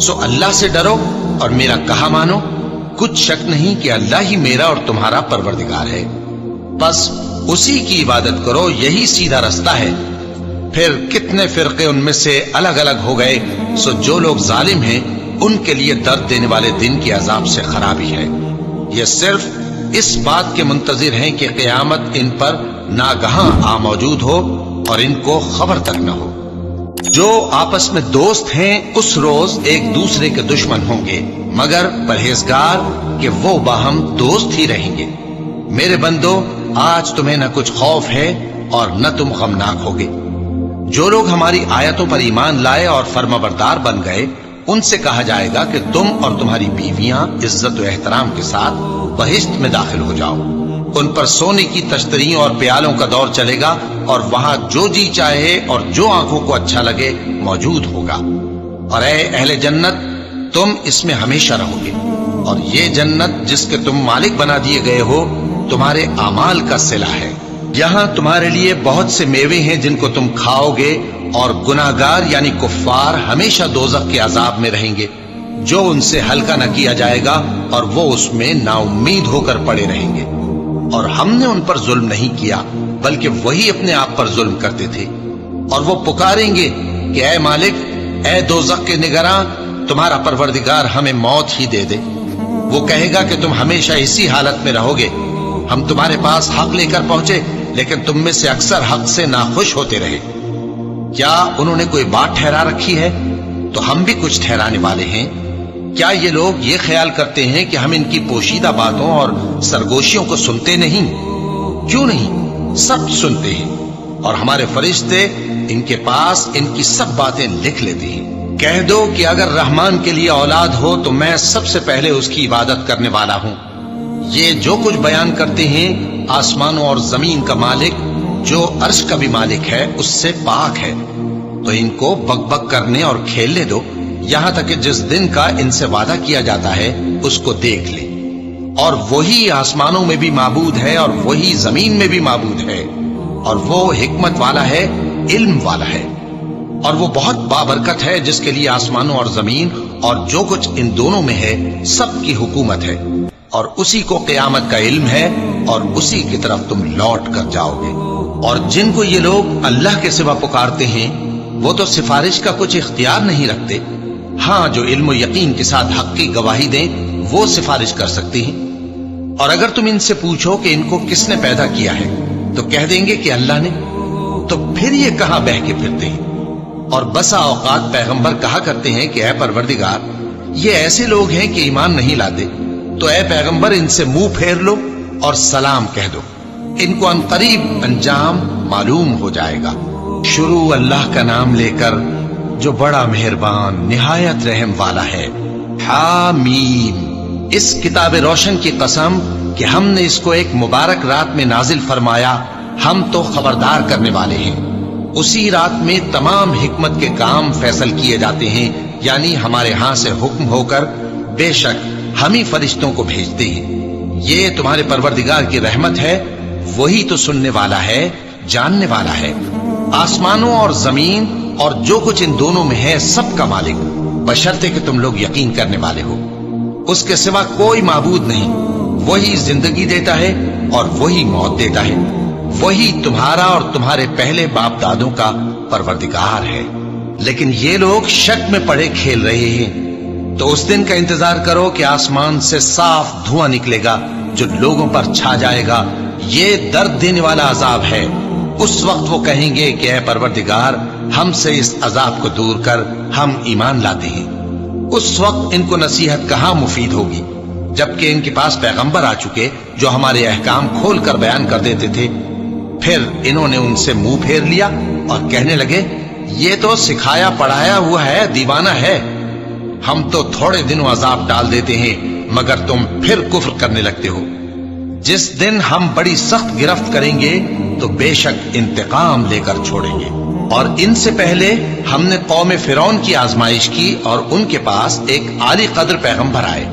سو اللہ سے ڈرو اور میرا کہا مانو، کچھ شک نہیں کہ اللہ ہی میرا اور تمہارا پروردگار ہے، بس اسی کی عبادت کرو، یہی سیدھا رستہ ہے۔ پھر کتنے فرقے ان میں سے الگ الگ ہو گئے، سو جو لوگ ظالم ہیں ان کے لیے درد دینے والے دن کے عذاب سے خرابی ہے۔ یہ صرف اس بات کے منتظر ہیں کہ قیامت ان پر ناگہاں آ موجود ہو اور ان کو خبر تک نہ ہو۔ جو آپس میں دوست ہیں اس روز ایک دوسرے کے دشمن ہوں گے، مگر پرہیزگار کہ وہ باہم دوست ہی رہیں گے۔ میرے بندو، آج تمہیں نہ کچھ خوف ہے اور نہ تم غمناک ہوگے۔ جو لوگ ہماری آیتوں پر ایمان لائے اور فرمانبردار بن گئے، ان سے کہا جائے گا کہ تم اور تمہاری بیویاں عزت و احترام کے ساتھ بہشت میں داخل ہو جاؤ۔ ان پر سونے کی تشتریوں اور پیالوں کا دور چلے گا، اور وہاں جو جی چاہے اور جو آنکھوں کو اچھا لگے موجود ہوگا۔ اور اے اہل جنت، تم اس میں ہمیشہ رہو گے، اور یہ جنت جس کے تم مالک بنا دیے گئے ہو تمہارے اعمال کا صلہ ہے۔ یہاں تمہارے لیے بہت سے میوے ہیں جن کو تم کھاؤ گے، اور گناہگار یعنی کفار ہمیشہ دوزخ کے عذاب میں رہیں گے، جو ان سے ہلکا نہ کیا جائے گا، اور وہ اس میں نا امید ہو کر پڑے رہیں گے۔ اور ہم نے ان پر ظلم نہیں کیا، بلکہ وہی اپنے آپ پر ظلم کرتے تھے۔ اور وہ پکاریں گے کہ اے مالک، اے دوزخ کے نگراں، تمہارا پروردگار ہمیں موت ہی دے دے۔ وہ کہے گا کہ تم ہمیشہ اسی حالت میں رہو گے، ہم تمہارے پاس حق لے کر پہنچے، لیکن تم میں سے اکثر حق سے ناخوش ہوتے رہے۔ کیا انہوں نے کوئی بات ٹھہرا رکھی ہے؟ تو ہم بھی کچھ ٹھہرانے والے ہیں۔ کیا یہ لوگ یہ خیال کرتے ہیں کہ ہم ان کی پوشیدہ باتوں اور سرگوشیوں کو سنتے نہیں؟ کیوں نہیں، سب سنتے ہیں، اور ہمارے فرشتے ان کے پاس ان کی سب باتیں لکھ لیتے ہیں۔ کہہ دو کہ اگر رحمان کے لیے اولاد ہو تو میں سب سے پہلے اس کی عبادت کرنے والا ہوں۔ یہ جو کچھ بیان کرتے ہیں آسمانوں اور زمین کا مالک، جو عرش کا بھی مالک ہے، اس سے پاک ہے۔ تو ان کو بک بک کرنے اور کھیلنے دو، یہاں تک کہ جس دن کا ان سے وعدہ کیا جاتا ہے اس کو دیکھ لیں۔ اور وہی آسمانوں میں بھی معبود ہے اور وہی زمین میں بھی معبود ہے، اور وہ حکمت والا ہے، علم والا ہے، اور وہ بہت بابرکت ہے جس کے لیے آسمانوں اور زمین اور جو کچھ ان دونوں میں ہے سب کی حکومت ہے، اور اسی کو قیامت کا علم ہے، اور اسی کی طرف تم لوٹ کر جاؤ گے۔ اور جن کو یہ لوگ اللہ کے سوا پکارتے ہیں وہ تو سفارش کا کچھ اختیار نہیں رکھتے، ہاں جو علم و یقین کے ساتھ حق کی گواہی دیں وہ سفارش کر سکتی ہیں۔ اور اگر تم ان سے پوچھو کہ ان کو کس نے پیدا کیا ہے تو کہہ دیں گے کہ اللہ نے، تو پھر یہ کہاں بہہ کے پھرتے ہیں۔ اور بسا اوقات پیغمبر کہا کرتے ہیں کہ اے پروردگار، یہ ایسے لوگ ہیں کہ ایمان نہیں لاتے، تو اے پیغمبر ان سے منہ پھیر لو اور سلام کہہ دو، ان کو عنقریب انجام معلوم ہو جائے گا۔ شروع اللہ کا نام لے کر جو بڑا مہربان نہایت رحم والا ہے۔ حامیم، اس کتاب روشن کی قسم کہ ہم نے اس کو ایک مبارک رات میں نازل فرمایا، ہم تو خبردار کرنے والے ہیں۔ اسی رات میں تمام حکمت کے کام فیصل کیے جاتے ہیں، یعنی ہمارے ہاں سے حکم ہو کر، بے شک ہم ہی فرشتوں کو بھیجتے ہیں۔ یہ تمہارے پروردگار کی رحمت ہے، وہی تو سننے والا ہے، جاننے والا ہے۔ آسمانوں اور زمین اور جو کچھ ان دونوں میں ہے سب کا مالک، بشرطے کہ تم لوگ یقین کرنے والے ہو۔ اس کے سوا کوئی معبود نہیں، وہی زندگی دیتا ہے اور وہی موت دیتا ہے، وہی تمہارا اور تمہارے پہلے باپ دادوں کا پروردگار ہے۔ لیکن یہ لوگ شک میں پڑے کھیل رہے ہیں۔ تو اس دن کا انتظار کرو کہ آسمان سے صاف دھواں نکلے گا جو لوگوں پر چھا جائے گا، یہ درد دینے والا عذاب ہے۔ اس وقت وہ کہیں گے کہ اے پروردگار، ہم سے اس عذاب کو دور کر، ہم ایمان لاتے ہیں۔ اس وقت ان کو نصیحت کہاں مفید ہوگی، جبکہ ان کے پاس پیغمبر آ چکے جو ہمارے احکام کھول کر بیان کر دیتے تھے۔ پھر انہوں نے ان سے منہ پھیر لیا اور کہنے لگے، یہ تو سکھایا پڑھایا ہوا ہے، دیوانہ ہے، ہم تو تھوڑے دنوں عذاب ڈال دیتے ہیں مگر تم پھر کفر کرنے لگتے ہو۔ جس دن ہم بڑی سخت گرفت کریں گے تو بے شک انتقام لے کر چھوڑیں گے۔ اور ان سے پہلے ہم نے قوم فرعون کی آزمائش کی، اور ان کے پاس ایک عالی قدر پیغمبر آئے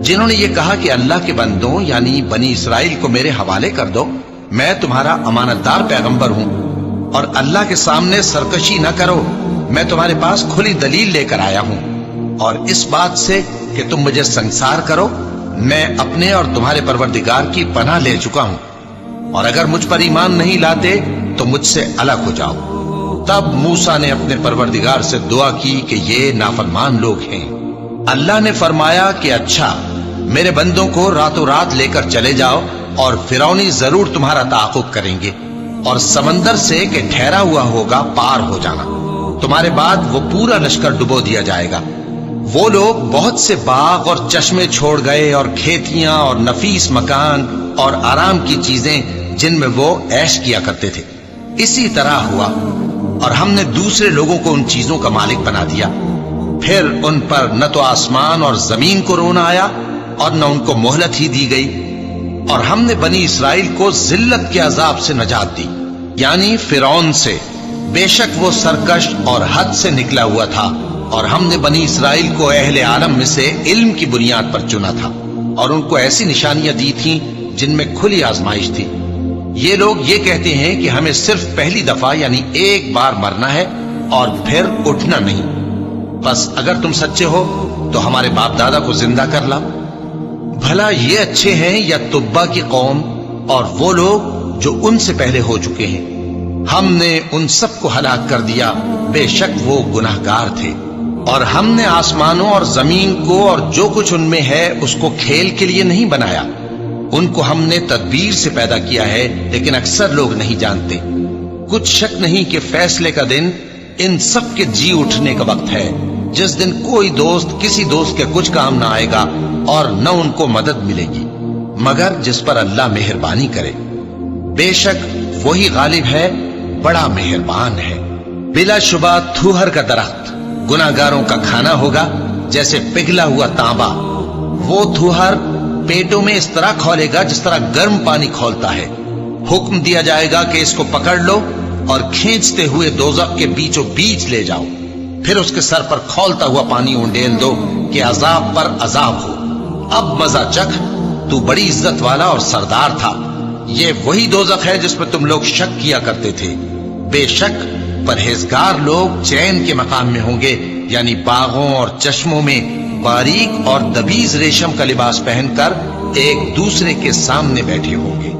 جنہوں نے یہ کہا کہ اللہ کے بندوں یعنی بنی اسرائیل کو میرے حوالے کر دو، میں تمہارا امانت دار پیغمبر ہوں، اور اللہ کے سامنے سرکشی نہ کرو، میں تمہارے پاس کھلی دلیل لے کر آیا ہوں۔ اور اس بات سے کہ تم مجھے سنسار کرو، میں اپنے اور تمہارے پروردگار کی پناہ لے چکا ہوں، اور اگر مجھ پر ایمان نہیں لاتے تو مجھ سے الگ ہو جاؤ۔ تب موسیٰ نے اپنے پروردگار سے دعا کی کہ یہ نافرمان لوگ ہیں۔ اللہ نے فرمایا کہ اچھا، میرے بندوں کو راتوں رات لے کر چلے جاؤ، اور فرعونی ضرور تمہارا تعاقب کریں گے، اور سمندر سے کہ ٹھہرا ہوا ہوگا پار ہو جانا، تمہارے بعد وہ پورا لشکر ڈبو دیا جائے گا۔ وہ لوگ بہت سے باغ اور چشمے چھوڑ گئے، اور کھیتیاں اور نفیس مکان اور آرام کی چیزیں جن میں وہ عیش کیا کرتے تھے۔ اسی طرح ہوا، اور ہم نے دوسرے لوگوں کو ان چیزوں کا مالک بنا دیا۔ پھر ان پر نہ تو آسمان اور زمین کو رونا آیا، اور نہ ان کو مہلت ہی دی گئی، اور ہم نے بنی اسرائیل کو ذلت کے عذاب سے نجات دی، یعنی فرعون سے۔ بے شک وہ سرکش اور حد سے نکلا ہوا تھا، اور ہم نے بنی اسرائیل کو اہل عالم میں سے علم کی بنیاد پر چنا تھا، اور ان کو ایسی نشانیاں دی تھیں جن میں کھلی آزمائش تھی۔ یہ لوگ یہ کہتے ہیں کہ ہمیں صرف پہلی دفعہ یعنی ایک بار مرنا ہے اور پھر اٹھنا نہیں۔ بس اگر تم سچے ہو تو ہمارے باپ دادا کو زندہ کر لاؤ۔ بھلا یہ اچھے ہیں یا تبا کی قوم اور وہ لوگ جو ان سے پہلے ہو چکے ہیں؟ ہم نے ان سب کو ہلاک کر دیا، بے شک وہ گناہگار تھے۔ اور ہم نے آسمانوں اور زمین کو اور جو کچھ ان میں ہے اس کو کھیل کے لیے نہیں بنایا، ان کو ہم نے تدبیر سے پیدا کیا ہے، لیکن اکثر لوگ نہیں جانتے۔ کچھ شک نہیں کہ فیصلے کا دن ان سب کے جی اٹھنے کا وقت ہے، جس دن کوئی دوست کسی دوست کے کچھ کام نہ آئے گا، اور نہ ان کو مدد ملے گی مگر جس پر اللہ مہربانی کرے۔ بے شک وہی غالب ہے، بڑا مہربان ہے۔ بلا شبہ تھوہر کا درخت گناہگاروں کا کھانا ہوگا، جیسے پگھلا ہوا تانبا۔ وہ تھوہر پیٹوں میں اس طرح کھولے گا جس طرح گرم پانی کھولتا ہے۔ حکم دیا جائے گا کہ اس کو پکڑ لو اور کھینچتے ہوئے دوزخ کے بیچوں بیچ لے جاؤ، پھر اس کے سر پر کھولتا ہوا پانی اونڈیل دو کہ عذاب پر عذاب ہو۔ اب مزہ چکھ، تو بڑی عزت والا اور سردار تھا۔ یہ وہی دوزخ ہے جس پر تم لوگ شک کیا کرتے تھے۔ بے شک پرہیزگار لوگ چین کے مقام میں ہوں گے، یعنی باغوں اور چشموں میں باریک اور دبیز ریشم کا لباس پہن کر ایک دوسرے کے سامنے بیٹھے ہوں گے۔